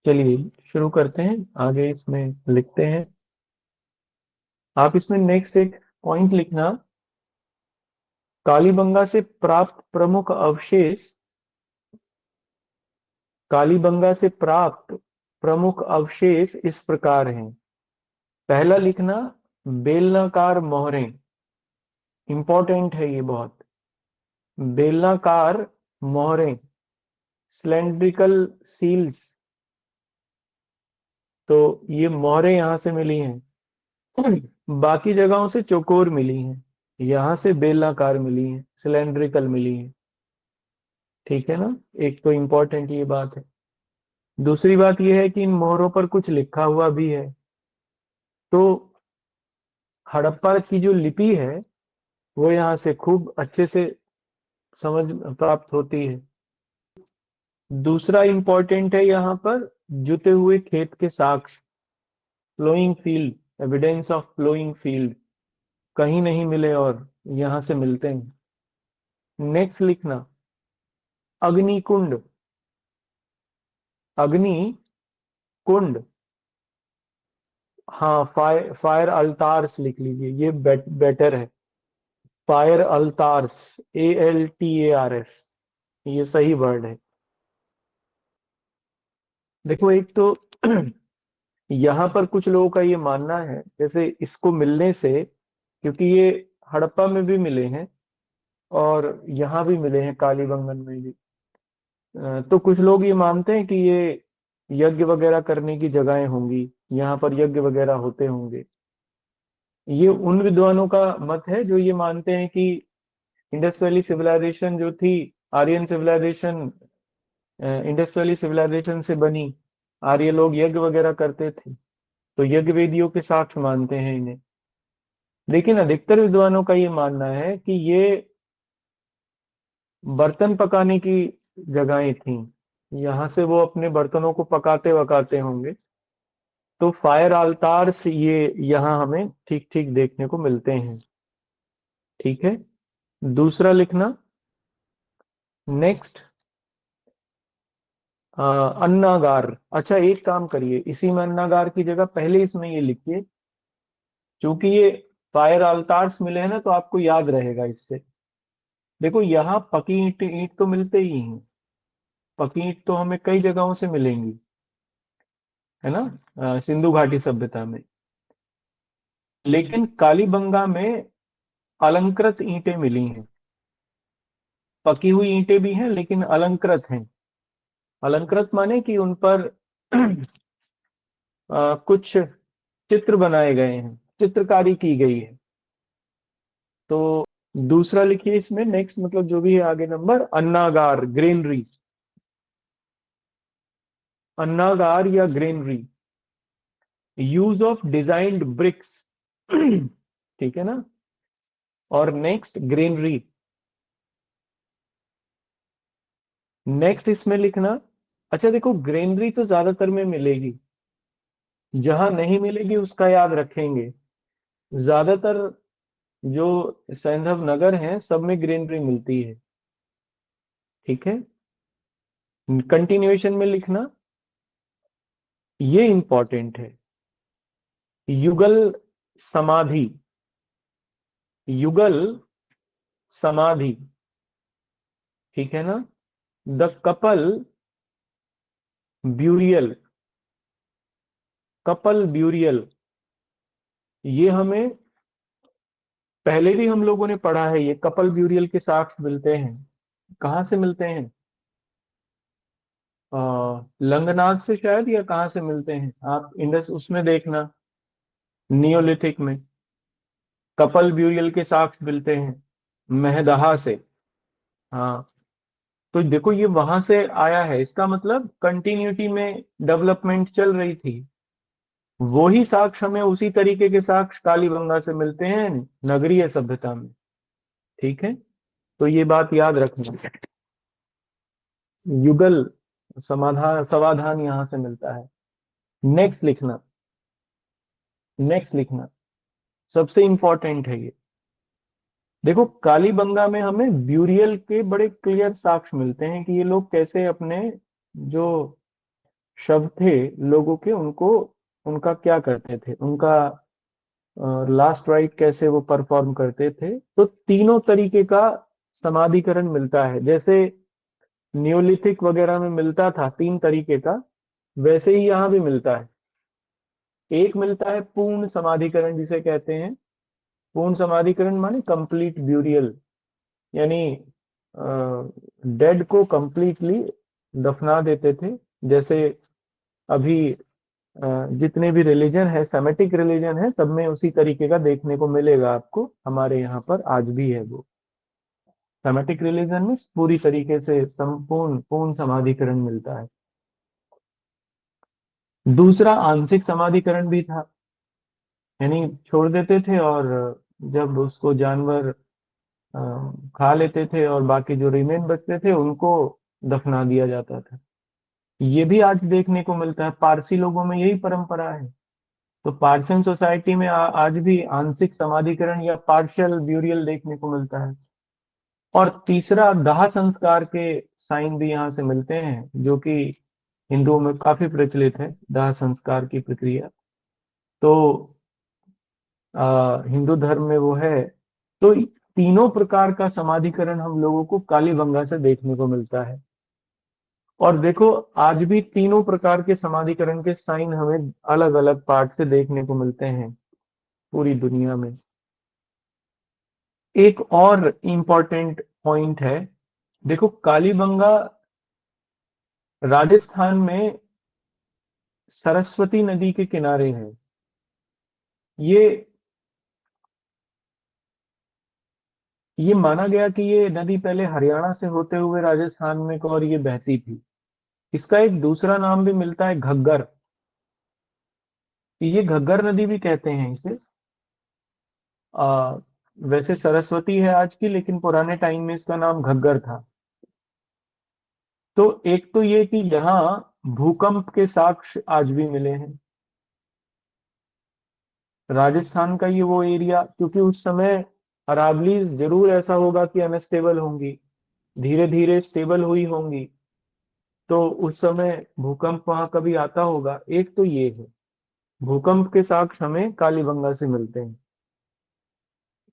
चलिए शुरू करते हैं, आगे इसमें लिखते हैं। आप इसमें नेक्स्ट एक पॉइंट लिखना। कालीबंगा से प्राप्त प्रमुख अवशेष, कालीबंगा से प्राप्त प्रमुख अवशेष इस प्रकार हैं। पहला लिखना, बेलनाकार मोहरें। इंपॉर्टेंट है ये बहुत। बेलनाकार मोहरें, सिलेंड्रिकल सील्स। तो ये मोहरें यहां से मिली हैं। बाकी जगहों से चौकोर मिली हैं, यहां से बेलनाकार मिली हैं, सिलेंड्रिकल मिली हैं। ठीक है ना। एक तो इंपॉर्टेंट ये बात है। दूसरी बात ये है कि इन मोहरों पर कुछ लिखा हुआ भी है। तो हड़प्पा की जो लिपि है वो यहाँ से खूब अच्छे से समझ प्राप्त होती है। दूसरा इंपॉर्टेंट है यहाँ पर जुते हुए खेत के साक्ष्य, flowing field, evidence of flowing field. कहीं नहीं मिले और यहाँ से मिलते हैं। नेक्स्ट लिखना, अग्निकुंड। अग्नि कुंड, हाँ, फायर अल्तार्स लिख लीजिए, ये बेटर है। फायर अल्तार्स, ALTARS, ये सही वर्ड है। देखो एक तो यहाँ पर कुछ लोगों का ये मानना है, जैसे इसको मिलने से, क्योंकि ये हड़प्पा में भी मिले हैं और यहाँ भी मिले हैं, कालीबंगन में भी। तो कुछ लोग ये मानते हैं कि ये यज्ञ वगैरह करने की जगहें होंगी, यहाँ पर यज्ञ वगैरह होते होंगे। ये उन विद्वानों का मत है जो ये मानते हैं कि इंडस वैली सिविलाइजेशन जो थी, Aryan civilization, Indus valley civilization से बनी। आर्य लोग यज्ञ वगैरह करते थे, तो यज्ञ वेदियों के साक्ष्य मानते हैं इन्हें। लेकिन अधिकतर विद्वानों का ये मानना है कि ये बर्तन पकाने की जगहें थी, यहाँ से वो अपने बर्तनों को पकाते वकाते होंगे। तो फायर आल्तार्स ये यहाँ हमें ठीक ठीक देखने को मिलते हैं। ठीक है। दूसरा लिखना, नेक्स्ट, अन्नागार। अच्छा एक काम करिए, इसी में अन्नागार की जगह पहले इसमें ये लिखिए, क्योंकि ये फायर अल्तार्स मिले हैं ना, तो आपको याद रहेगा इससे। देखो यहाँ पकी ईंट ईंट तो मिलते ही हैं। पकी ईंट तो हमें कई जगहों से मिलेंगी, है ना, सिंधु घाटी सभ्यता में। लेकिन कालीबंगा में अलंकृत ईंटें मिली हैं। पकी हुई ईंटें भी हैं लेकिन अलंकृत हैं। अलंकृत माने कि उन पर कुछ चित्र बनाए गए हैं, चित्रकारी की गई है। तो दूसरा लिखिए इसमें, नेक्स्ट मतलब जो भी है आगे नंबर, अन्नागार, ग्रेनरी। अन्नागार या granary, use of designed bricks. ठीक है ना। और नेक्स्ट ग्रेनरी। नेक्स्ट इसमें लिखना, अच्छा देखो ग्रेनरी तो ज्यादातर में मिलेगी, जहां नहीं मिलेगी उसका याद रखेंगे। ज्यादातर जो सैंधव नगर हैं सब में ग्रेनरी मिलती है। ठीक है। कंटिन्यूएशन में लिखना, ये इंपॉर्टेंट है, युगल समाधि। युगल समाधि, ठीक है ना। The couple burial, couple burial, ये हमें पहले भी हम लोगों ने पढ़ा है। ये कपल ब्यूरियल के साक्ष्य मिलते हैं, कहाँ से मिलते हैं, लंगनाथ से शायद, या कहाँ से मिलते हैं, आप इंडस उसमें देखना, नियोलिथिक में कपल ब्यूरियल के साक्ष्य मिलते हैं, महदहा से। हाँ, तो देखो ये वहां से आया है, इसका मतलब कंटिन्यूटी में डेवलपमेंट चल रही थी। वही साक्ष्य हमें उसी तरीके के साक्ष्य कालीबंगा से मिलते हैं नगरीय सभ्यता में। ठीक है। तो ये बात याद रखना, युगल समाधान समाधान यहां से मिलता है। नेक्स्ट लिखना, नेक्स्ट लिखना, सबसे इंपॉर्टेंट है ये। देखो कालीबंगा में हमें ब्यूरियल के बड़े क्लियर साक्ष्य मिलते हैं कि ये लोग कैसे अपने जो शव थे लोगों के, उनको उनका क्या करते थे, उनका लास्ट राइट कैसे वो परफॉर्म करते थे। तो तीनों तरीके का समाधिकरण मिलता है। जैसे नियोलिथिक वगैरह में मिलता था 3 तरीके का, वैसे ही यहाँ भी मिलता है। एक मिलता है पूर्ण समाधिकरण जिसे कहते हैं। पूर्ण समाधिकरण माने कंप्लीट ब्यूरियल, यानी डेड को कंप्लीटली दफना देते थे। जैसे अभी जितने भी रिलीजन है, सेमेटिक रिलीजन है, सब में उसी तरीके का देखने को मिलेगा आपको। हमारे यहाँ पर आज भी है वो। सेमेटिक रिलीजन में पूरी तरीके से संपूर्ण पूर्ण समाधिकरण मिलता है। दूसरा आंशिक समाधिकरण भी था, यानी छोड़ देते थे और जब उसको जानवर अ, खा लेते थे और बाकी जो रिमेन बचते थे उनको दफना दिया जाता था। ये भी आज देखने को मिलता है। पारसी लोगों में यही परंपरा है। तो पार्शियन सोसाइटी में आज भी आंशिक समाधिकरण या पार्शियल ब्यूरियल देखने को मिलता है। और तीसरा दाह संस्कार के साइन भी यहाँ से मिलते हैं, जो कि हिंदुओं में काफी प्रचलित है, दाह संस्कार की प्रक्रिया। तो हिंदू धर्म में वो है। तो तीनों प्रकार का समाधिकरण हम लोगों को कालीबंगा से देखने को मिलता है। और देखो, आज भी तीनों प्रकार के समाधिकरण के साइन हमें अलग अलग पार्ट से देखने को मिलते हैं पूरी दुनिया में। एक और इम्पोर्टेंट पॉइंट है। देखो, कालीबंगा राजस्थान में सरस्वती नदी के किनारे है। ये ये माना गया कि ये नदी पहले हरियाणा से होते हुए राजस्थान में को और ये बहती थी। इसका एक दूसरा नाम भी मिलता है, घग्गर। ये घग्गर नदी भी कहते हैं इसे। आ, वैसे सरस्वती है आज की, लेकिन पुराने टाइम में इसका नाम घग्गर था। तो एक तो ये कि यहाँ भूकंप के साक्ष्य आज भी मिले हैं। राजस्थान का ये वो एरिया, क्योंकि उस समय अरावलीज जरूर ऐसा होगा कि अनस्टेबल होंगी, धीरे धीरे स्टेबल हुई होंगी। तो उस समय भूकंप वहां कभी आता होगा। एक तो ये है, भूकंप के साक्ष्य हमें कालीबंगा से मिलते हैं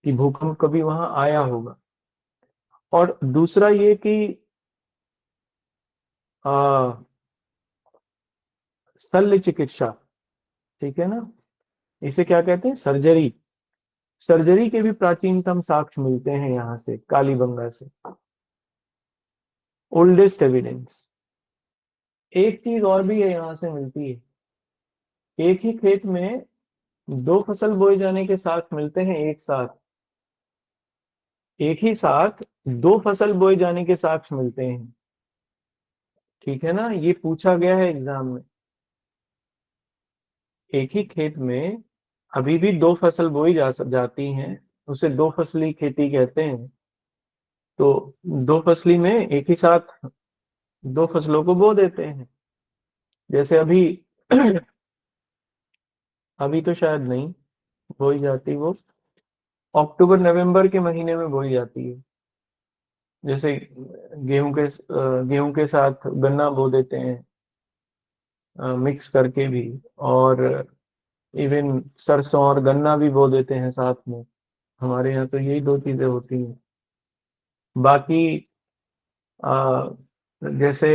कि भूकंप कभी वहां आया होगा। और दूसरा ये कि आ, शल्य चिकित्सा, ठीक है ना, इसे क्या कहते हैं, सर्जरी। सर्जरी के भी प्राचीनतम साक्ष्य मिलते हैं यहाँ से, कालीबंगा से। Oldest evidence. एक चीज और भी है यहाँ से मिलती है। एक ही खेत में दो फसल बोए जाने के साक्ष्य मिलते हैं एक साथ। एक ही साथ दो फसल बोए जाने के साक्ष्य मिलते हैं। ठीक है ना, ये पूछा गया है एग्जाम में। एक ही खेत में अभी भी दो फसल बोई जाती हैं, उसे दो फसली खेती कहते हैं। तो दो फसली में एक ही साथ दो फसलों को बो देते हैं। जैसे अभी अभी तो शायद नहीं बोई जाती वो, अक्टूबर नवंबर के महीने में बोई जाती है। जैसे गेहूं के साथ गन्ना बो देते हैं, मिक्स करके भी। और इवन सरसों और गन्ना भी बो देते हैं साथ में। हमारे यहाँ तो यही दो चीजें होती हैं। बाकी आ, जैसे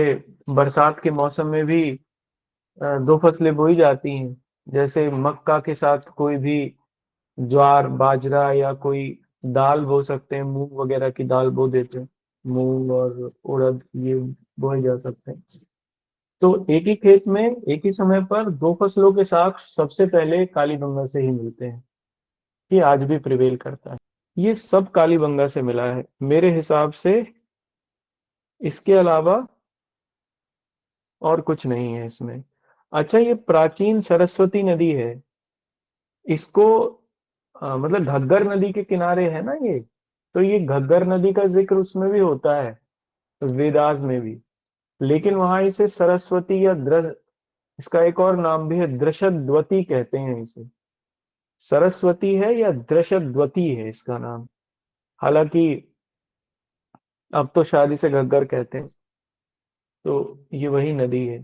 बरसात के मौसम में भी दो फसलें बोई जाती हैं। जैसे मक्का के साथ कोई भी ज्वार बाजरा या कोई दाल बो सकते हैं, मूंग वगैरह की दाल बो देते हैं। मूंग और उड़द ये बोए जा सकते हैं। तो एक ही खेत में एक ही समय पर दो फसलों के साथ सबसे पहले कालीबंगा से ही मिलते हैं। ये आज भी प्रिवेल करता है। ये सब कालीबंगा से मिला है मेरे हिसाब से। इसके अलावा और कुछ नहीं है इसमें। अच्छा, ये प्राचीन सरस्वती नदी है। इसको मतलब घग्गर नदी के किनारे है ना ये। तो ये घग्गर नदी का जिक्र उसमें भी होता है, वेदास में भी। लेकिन वहां इसे सरस्वती या इसका एक और नाम भी है, दृशद्वती कहते हैं इसे। सरस्वती है या दृशद्वती है इसका नाम। हालांकि अब तो शायद इसे घग्गर कहते हैं। तो ये वही नदी है।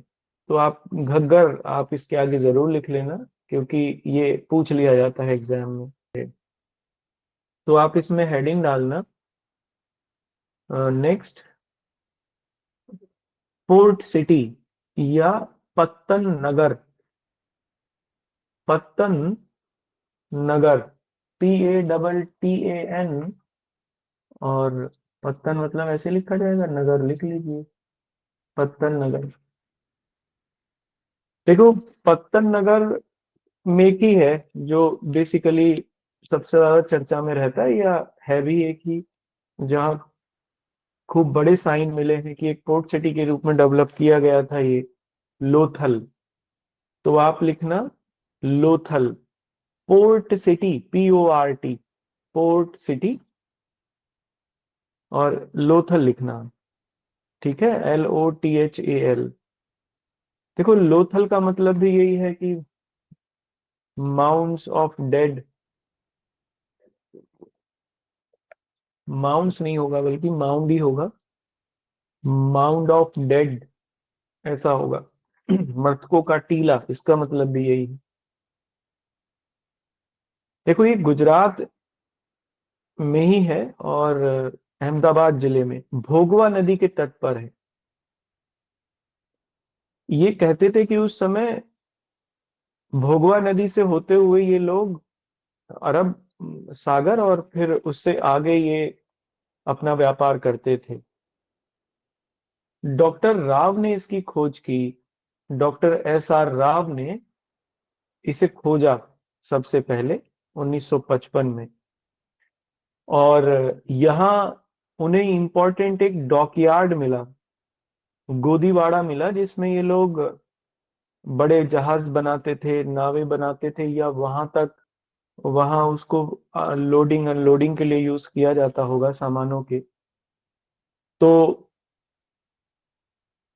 तो आप घग्गर आप इसके आगे जरूर लिख लेना, क्योंकि ये पूछ लिया जाता है एग्जाम में। तो आप इसमें हेडिंग डालना, नेक्स्ट, पोर्ट सिटी या पत्तन नगर। पत्तन नगर, PATTAN। और पत्तन मतलब ऐसे लिखा जाएगा, नगर लिख लीजिए, पत्तन नगर। देखो, पत्तन नगर में एक ही है जो बेसिकली सबसे ज्यादा चर्चा में रहता है, या है भी एक ही, जहाँ खूब बड़े साइन मिले हैं कि एक पोर्ट सिटी के रूप में डेवलप किया गया था ये, लोथल। तो आप लिखना Lothal, port city, PORT, port city, और लोथल लिखना। ठीक है, LOTHAL। देखो, लोथल का मतलब भी यही है कि माउंट्स ऑफ डेड, माउंट्स नहीं होगा बल्कि माउंड ही होगा, माउंड ऑफ डेड ऐसा होगा। मृतकों का टीला, इसका मतलब भी यही है। देखो, ये गुजरात में ही है, और अहमदाबाद जिले में भोगवा नदी के तट पर है। ये कहते थे कि उस समय भोगवा नदी से होते हुए ये लोग अरब सागर और फिर उससे आगे ये अपना व्यापार करते थे। डॉक्टर राव ने इसकी खोज की, डॉक्टर SR राव ने इसे खोजा सबसे पहले 1955 में। और यहाँ उन्हें इंपॉर्टेंट एक डॉकयार्ड मिला, गोदीवाड़ा मिला, जिसमें ये लोग बड़े जहाज बनाते थे, नावें बनाते थे, या वहां उसको लोडिंग अनलोडिंग के लिए यूज किया जाता होगा सामानों के। तो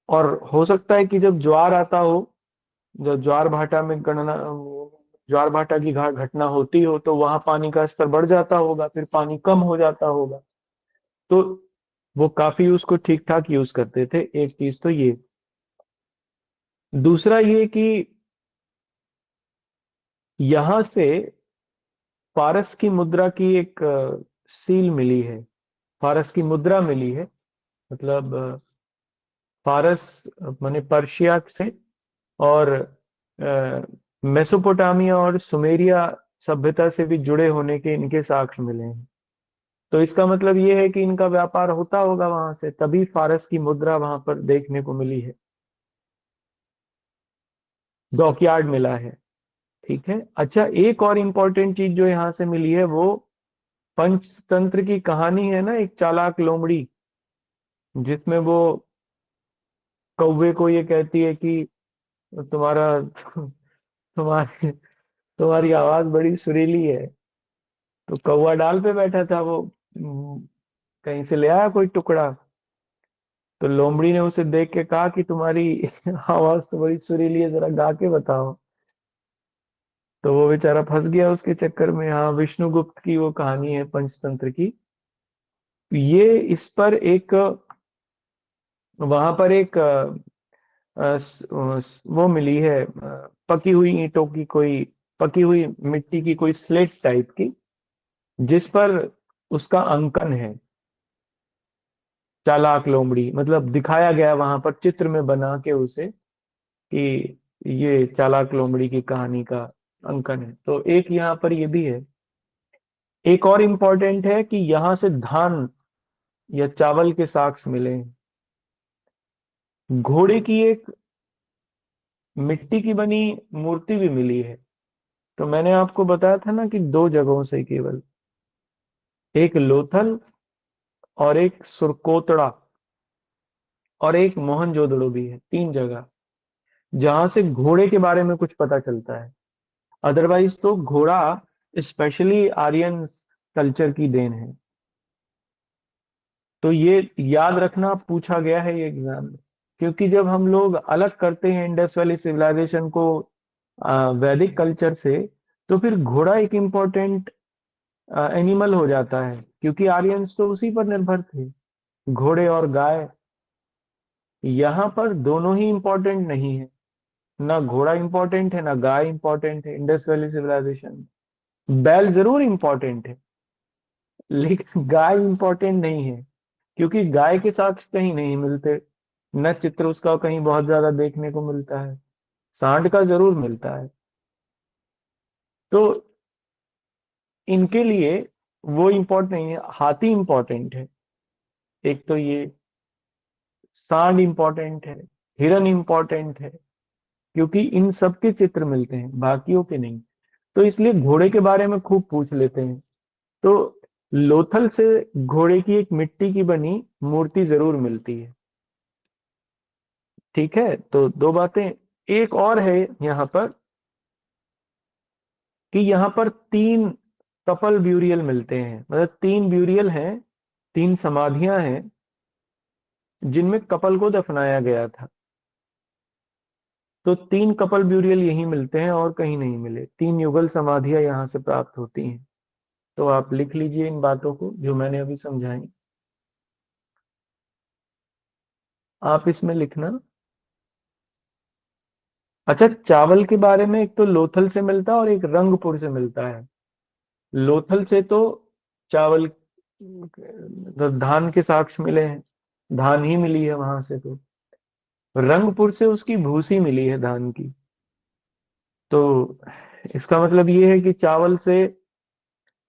और हो सकता है कि जब ज्वार आता हो, जब ज्वार भाटा में गणना, ज्वार भाटा की घटना होती हो, तो वहां पानी का स्तर बढ़ जाता होगा, फिर पानी कम हो जाता होगा। तो वो काफी उसको ठीक ठाक यूज करते थे। एक चीज तो ये, दूसरा ये कि यहां से फारस की मुद्रा की एक सील मिली है, फारस की मुद्रा मिली है। मतलब फारस माने पर्शिया से, और मेसोपोटामिया और सुमेरिया सभ्यता से भी जुड़े होने के इनके साक्ष्य मिले हैं। तो इसका मतलब ये है कि इनका व्यापार होता होगा वहां से, तभी फारस की मुद्रा वहां पर देखने को मिली है। डॉकयार्ड मिला है। ठीक है, अच्छा, एक और इम्पोर्टेंट चीज जो यहाँ से मिली है, वो पंचतंत्र की कहानी है ना, एक चालाक लोमड़ी, जिसमें वो कौवे को ये कहती है कि तुम्हारा तुम्हारी तुम्हारी आवाज बड़ी सुरीली है। तो कौवा डाल पे बैठा था, वो कहीं से ले आया कोई टुकड़ा। तो लोमड़ी ने उसे देख के कहा कि तुम्हारी आवाज तो बड़ी सुरीली है, जरा गा के बताओ। तो वो बेचारा फंस गया उसके चक्कर में। हाँ, विष्णुगुप्त की वो कहानी है पंचतंत्र की। ये इस पर एक, वहां पर एक वो मिली है, पकी हुई ईंटों की कोई, पकी हुई मिट्टी की कोई स्लेट टाइप की, जिस पर उसका अंकन है, चालाक लोमड़ी, मतलब दिखाया गया वहां पर चित्र में बना के उसे, कि ये चालाक लोमड़ी की कहानी का अंकन है। तो एक यहाँ पर ये भी है। एक और इम्पोर्टेंट है कि यहाँ से धान या चावल के साक्ष्य मिले हैं। घोड़े की एक मिट्टी की बनी मूर्ति भी मिली है। तो मैंने आपको बताया था ना कि दो जगहों से केवल, एक लोथल और एक सुरकोतड़ा और एक मोहनजोदड़ो भी है, तीन जगह जहां से घोड़े के बारे में कुछ पता चलता है। अदरवाइज तो घोड़ा स्पेशली आर्यन कल्चर की देन है। तो ये याद रखना, पूछा गया है ये एग्जाम में। क्योंकि जब हम लोग अलग करते हैं इंडस वैली सिविलाइजेशन को वैदिक कल्चर से, तो फिर घोड़ा एक इम्पोर्टेंट एनिमल हो जाता है, क्योंकि आर्यंस तो उसी पर निर्भर थे, घोड़े और गाय। यहाँ पर दोनों ही इम्पोर्टेंट नहीं है। ना घोड़ा इंपॉर्टेंट है ना गाय इंपॉर्टेंट है इंडस वैली सिविलाइजेशन। बैल जरूर इंपॉर्टेंट है, लेकिन गाय इंपॉर्टेंट नहीं है, क्योंकि गाय के साक्ष्य कहीं नहीं मिलते, न चित्र उसका कहीं बहुत ज्यादा देखने को मिलता है। सांड का जरूर मिलता है। तो इनके लिए वो इंपॉर्टेंट नहीं है, हाथी इंपॉर्टेंट है। एक तो ये सांड इंपॉर्टेंट है, हिरन इंपॉर्टेंट है, क्योंकि इन सब के चित्र मिलते हैं, बाकियों के नहीं। तो इसलिए घोड़े के बारे में खूब पूछ लेते हैं। तो लोथल से घोड़े की एक मिट्टी की बनी मूर्ति जरूर मिलती है। ठीक है, तो दो बातें। एक और है यहाँ पर, कि यहाँ पर तीन कपल ब्यूरियल मिलते हैं, मतलब तीन ब्यूरियल हैं, तीन समाधियां हैं जिनमें कपल को दफनाया गया था। तो तीन कपल ब्यूरियल यहीं मिलते हैं और कहीं नहीं मिले, तीन युगल समाधियां यहाँ से प्राप्त होती हैं। तो आप लिख लीजिए इन बातों को जो मैंने अभी समझाई, आप इसमें लिखना। अच्छा, चावल के बारे में एक तो लोथल से मिलता है और एक रंगपुर से मिलता है। लोथल से तो चावल, तो धान के साक्ष्य मिले हैं, धान ही मिली है वहां से। तो रंगपुर से उसकी भूसी मिली है धान की। तो इसका मतलब ये है कि चावल से,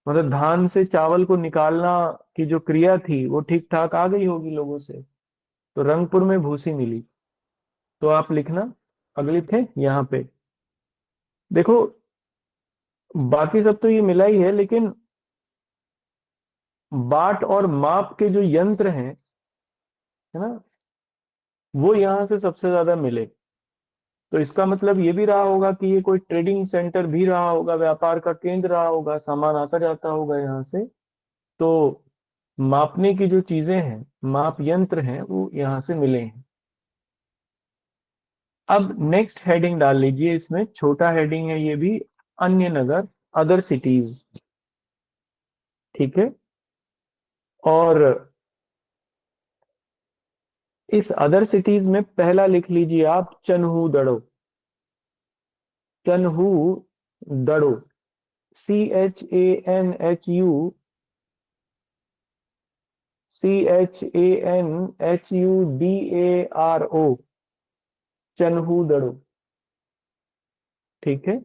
मतलब धान से चावल को निकालना की जो क्रिया थी वो ठीक ठाक आ गई होगी लोगों से। तो रंगपुर में भूसी मिली। तो आप लिखना अगली थे यहाँ पे। देखो, बाकी सब तो ये मिला ही है, लेकिन बाट और माप के जो यंत्र हैं, है ना, वो यहाँ से सबसे ज्यादा मिले। तो इसका मतलब ये भी रहा होगा कि ये कोई ट्रेडिंग सेंटर भी रहा होगा, व्यापार का केंद्र रहा होगा, सामान आता जाता होगा यहाँ से। तो मापने की जो चीजें हैं, माप यंत्र हैं, वो यहाँ से मिले हैं। अब नेक्स्ट हेडिंग डाल लीजिए, इसमें छोटा हेडिंग है ये भी, अन्य नगर, अदर सिटीज। ठीक है, और इस अदर सिटीज में पहला लिख लीजिए आप, चन्हू दड़ो। चन्हू Daro, CHANHU, CHANHUDARO, चन्हू Daro. ठीक है,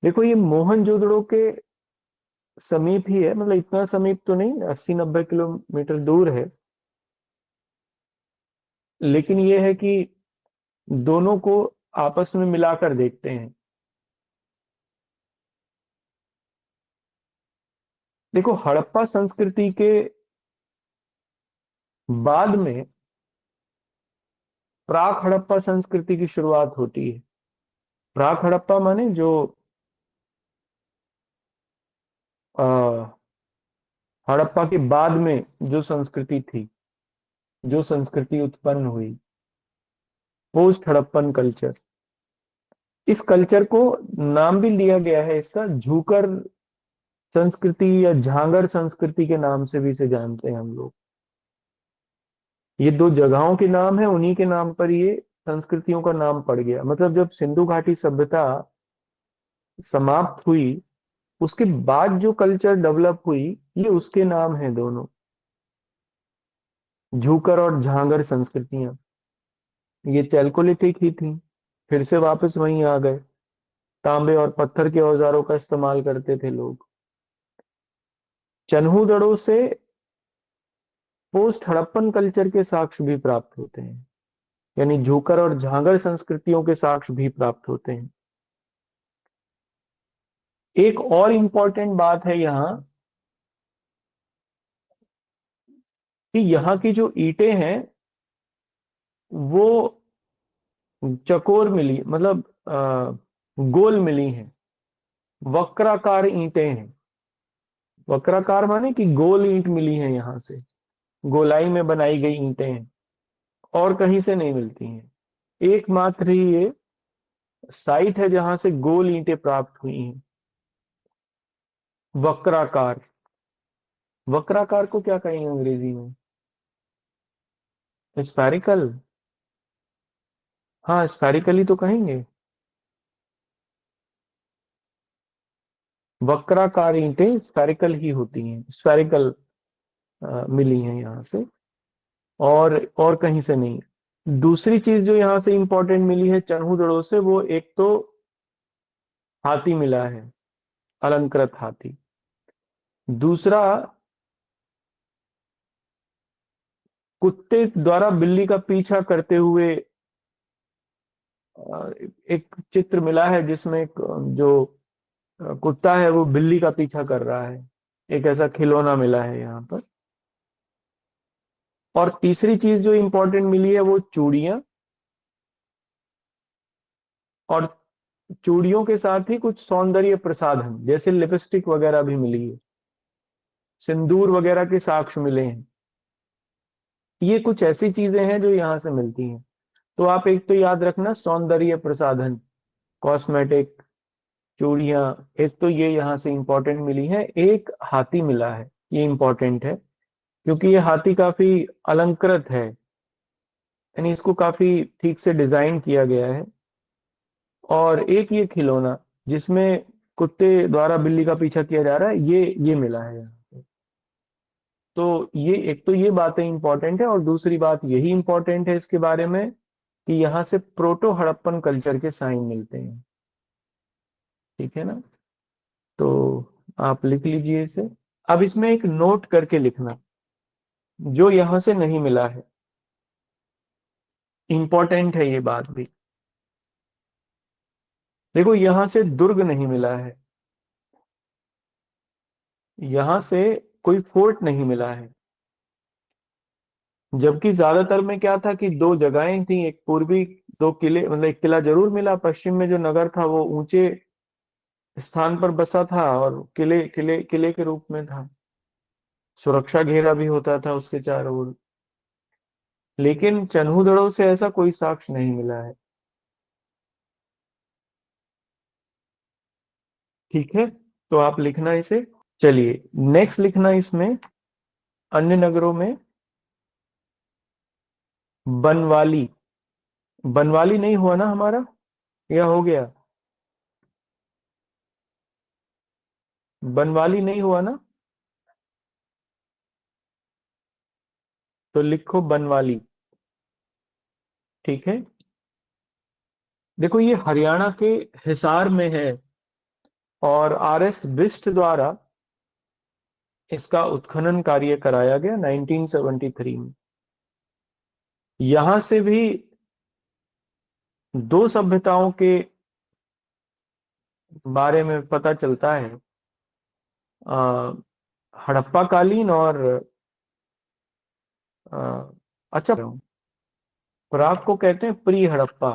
देखो ये मोहनजोदड़ो के समीप ही है, मतलब इतना समीप तो नहीं, 80-90 किलोमीटर दूर है। लेकिन ये है कि दोनों को आपस में मिलाकर देखते हैं। देखो, हड़प्पा संस्कृति के बाद में प्राक हड़प्पा संस्कृति की शुरुआत होती है। प्राक हड़प्पा माने जो आ, हड़प्पा के बाद में जो संस्कृति थी, जो संस्कृति उत्पन्न हुई, पोस्ट हड़प्पन कल्चर। इस कल्चर को नाम भी दिया गया है इसका, झूकर संस्कृति या झांगर संस्कृति के नाम से भी इसे जानते हैं हम लोग। ये दो जगहों के नाम है, उन्हीं के नाम पर ये संस्कृतियों का नाम पड़ गया। मतलब जब सिंधु घाटी सभ्यता समाप्त हुई, उसके बाद जो कल्चर डेवलप हुई, ये उसके नाम है दोनों, झूकर और झांगर संस्कृतियां। ये चैल्कोलिथिक ही थी, फिर से वापस वहीं आ गए। तांबे और पत्थर के औजारों का इस्तेमाल करते थे लोग। चन्हू से पोस्ट हड़प्पन कल्चर के साक्ष्य भी प्राप्त होते हैं, यानी झूकर और झांगर संस्कृतियों के साक्ष्य भी प्राप्त होते हैं। एक और इंपॉर्टेंट बात है यहाँ, कि यहाँ की जो ईंटें हैं वो चकोर मिली, मतलब गोल मिली हैं, वक्राकार ईंटें हैं। वक्राकार माने कि गोल ईंट मिली है यहाँ से, गोलाई में बनाई गई ईंटें हैं, और कहीं से नहीं मिलती हैं। एकमात्र ही ये साइट है जहां से गोल ईंटें प्राप्त हुई हैं। वक्राकार, वक्राकार को क्या कहेंगे अंग्रेजी में? स्फेरिकल। हाँ, स्फेरिकली तो कहेंगे। वक्राकार ईंटें स्फेरिकल ही होती हैं, स्फेरिकल मिली हैं यहाँ से, और कहीं से नहीं। दूसरी चीज जो यहाँ से इंपॉर्टेंट मिली है चन्हू से, वो एक तो हाथी मिला है, अलंकृत हाथी। दूसरा, कुत्ते द्वारा बिल्ली का पीछा करते हुए एक चित्र मिला है, जिसमें एक जो कुत्ता है वो बिल्ली का पीछा कर रहा है। एक ऐसा खिलौना मिला है यहाँ पर। और तीसरी चीज जो इंपॉर्टेंट मिली है वो चूड़ियां, और चूड़ियों के साथ ही कुछ सौंदर्य प्रसाधन जैसे लिपस्टिक वगैरह भी मिली है, सिंदूर वगैरह के साक्ष्य मिले हैं। ये कुछ ऐसी चीजें हैं जो यहाँ से मिलती हैं। तो आप एक तो याद रखना, सौंदर्य प्रसाधन, कॉस्मेटिक, चूड़ियां, एक तो ये यहाँ से इंपॉर्टेंट मिली है। एक हाथी मिला है, ये इंपॉर्टेंट है क्योंकि ये हाथी काफी अलंकृत है, यानी इसको काफी ठीक से डिजाइन किया गया है। और एक ये खिलौना जिसमें कुत्ते द्वारा बिल्ली का पीछा किया जा रहा है, ये मिला है यहाँ पे। तो ये एक तो ये बातें इंपॉर्टेंट है, और दूसरी बात यही इंपॉर्टेंट है इसके बारे में कि यहाँ से प्रोटो हड़प्पन कल्चर के साइन मिलते हैं। ठीक है ना? तो आप लिख लीजिए इसे। अब इसमें एक नोट करके लिखना, जो यहाँ से नहीं मिला है, इंपॉर्टेंट है ये बात भी। देखो, यहाँ से दुर्ग नहीं मिला है, यहाँ से कोई फोर्ट नहीं मिला है। जबकि ज्यादातर में क्या था कि दो जगहें थी, एक पूर्वी, दो किले, मतलब एक किला जरूर मिला, पश्चिम में जो नगर था वो ऊंचे स्थान पर बसा था और किले किले किले के रूप में था। सुरक्षा घेरा भी होता था उसके चारों ओर। लेकिन चन्हूदड़ों से ऐसा कोई साक्ष्य नहीं मिला है। ठीक है, तो आप लिखना इसे। चलिए, नेक्स्ट लिखना इसमें, अन्य नगरों में बनवाली। बनवाली नहीं हुआ ना हमारा, या हो गया? बनवाली नहीं हुआ ना? तो लिखो बनवाली। ठीक है। देखो, ये हरियाणा के हिसार में है, और आर एस बिष्ट द्वारा इसका उत्खनन कार्य कराया गया 1973 में। यहां से भी दो सभ्यताओं के बारे में पता चलता है, अ, हड़प्पा कालीन और अ, अच्छा, प्राग को कहते हैं प्री हड़प्पा।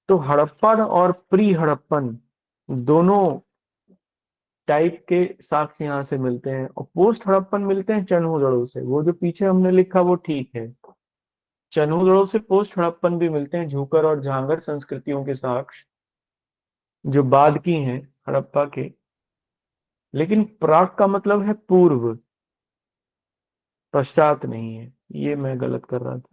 तो हड़प्पन और प्री हड़प्पन दोनों टाइप के साक्ष्य यहाँ से मिलते हैं, और पोस्ट हड़प्पन मिलते हैं चन्हूगढ़ों से। वो जो पीछे हमने लिखा वो ठीक है, चन्हूगढ़ों से पोस्ट हड़प्पन भी मिलते हैं, झूकर और झांगर संस्कृतियों के साक्ष्य जो बाद की हैं हड़प्पा के। लेकिन प्राक का मतलब है पूर्व, पश्चात नहीं है। ये मैं गलत कर रहा था।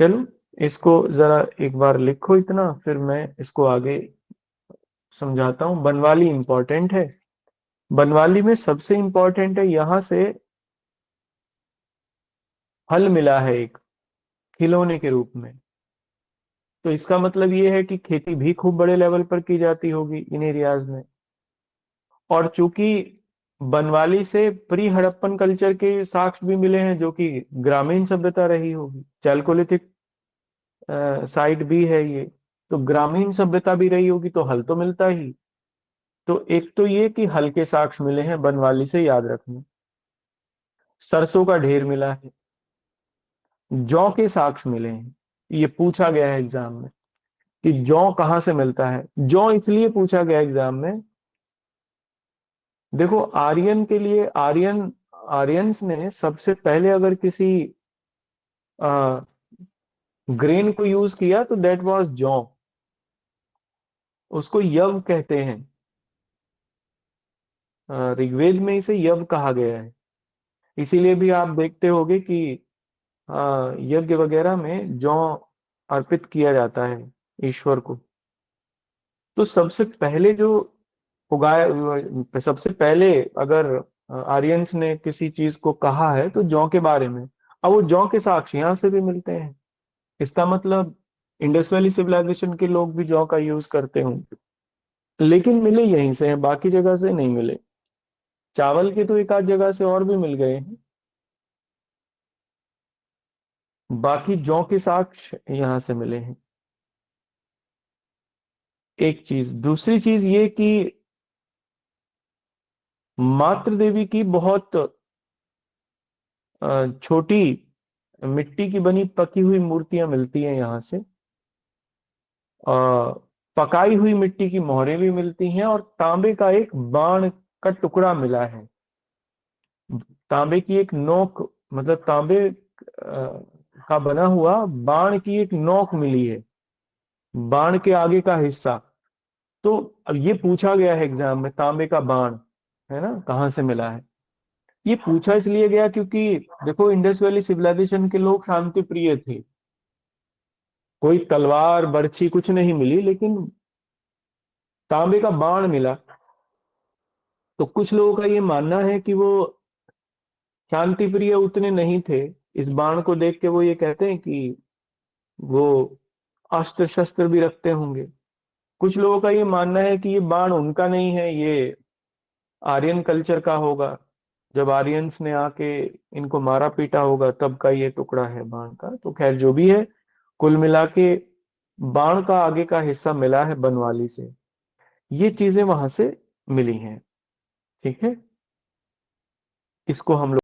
चलो, इसको जरा एक बार लिखो इतना, फिर मैं इसको आगे समझाता हूँ। बनवाली इंपॉर्टेंट है। बनवाली में सबसे इंपॉर्टेंट है, यहां से फल मिला है एक, खिलौने के रूप में। तो इसका मतलब ये है कि खेती भी खूब बड़े लेवल पर की जाती होगी इन एरियाज में। और चूंकि बनवाली से प्री हड़प्पन कल्चर के साक्ष्य भी मिले हैं, जो कि ग्रामीण सभ्यता रही होगी, चैल्कोलिथिक साइट भी है ये, तो ग्रामीण सभ्यता भी रही होगी, तो हल तो मिलता ही। तो एक तो ये कि हल के साक्ष्य मिले हैं बनवाली से, याद रखना। सरसों का ढेर मिला है, जौ के साक्ष्य मिले हैं। ये पूछा गया है एग्जाम में कि जौ कहाँ से मिलता है। जौ इसलिए पूछा गया एग्जाम में, देखो, आर्यन के लिए, आर्यंस ने सबसे पहले अगर किसी ग्रेन को यूज किया तो दैट वाज जौ। उसको यव कहते हैं, ऋग्वेद में इसे यव कहा गया है। इसीलिए भी आप देखते होंगे कि यज्ञ वगैरह में जौ अर्पित किया जाता है ईश्वर को। तो सबसे पहले जो उगाया, सबसे पहले अगर आर्यंस ने किसी चीज को कहा है तो जौ के बारे में। अब वो जौ के साक्ष्य यहाँ से भी मिलते हैं। इसका मतलब इंडस वैली सिविलाइजेशन के लोग भी जौ का यूज करते होंगे, लेकिन मिले यहीं से हैं, बाकी जगह से नहीं मिले। चावल के तो एक आध जगह से और भी मिल गए हैं, बाकी जौ के साक्ष्य यहाँ से मिले हैं। एक चीज, दूसरी चीज ये कि मातृ देवी की बहुत छोटी मिट्टी की बनी पकी हुई मूर्तियां मिलती हैं यहाँ से। अ, पकाई हुई मिट्टी की मोहरें भी मिलती हैं, और तांबे का एक बाण का टुकड़ा मिला है। तांबे की एक नोक, मतलब तांबे का बना हुआ बाण की एक नोक मिली है, बाण के आगे का हिस्सा। तो अब ये पूछा गया है एग्जाम में, तांबे का बाण है ना कहाँ से मिला है। ये पूछा इसलिए गया क्योंकि देखो, इंडस वैली सिविलाइजेशन के लोग शांति प्रिय थे। कोई तलवार बर्छी कुछ नहीं मिली, लेकिन तांबे का बाण मिला। तो कुछ लोगों का ये मानना है कि वो शांति प्रिय उतने नहीं थे। इस बाण को देख के वो ये कहते हैं कि वो अस्त्र शस्त्र भी रखते होंगे। कुछ लोगों का ये मानना है कि ये बाण उनका नहीं है, ये आर्यन कल्चर का होगा। जब आर्यंस ने आके इनको मारा पीटा होगा तब का ये टुकड़ा है बाण का। तो खैर जो भी है, कुल मिला के बाण का आगे का हिस्सा मिला है बनवाली से। ये चीजें वहां से मिली हैं। ठीक है, इसको हम लोग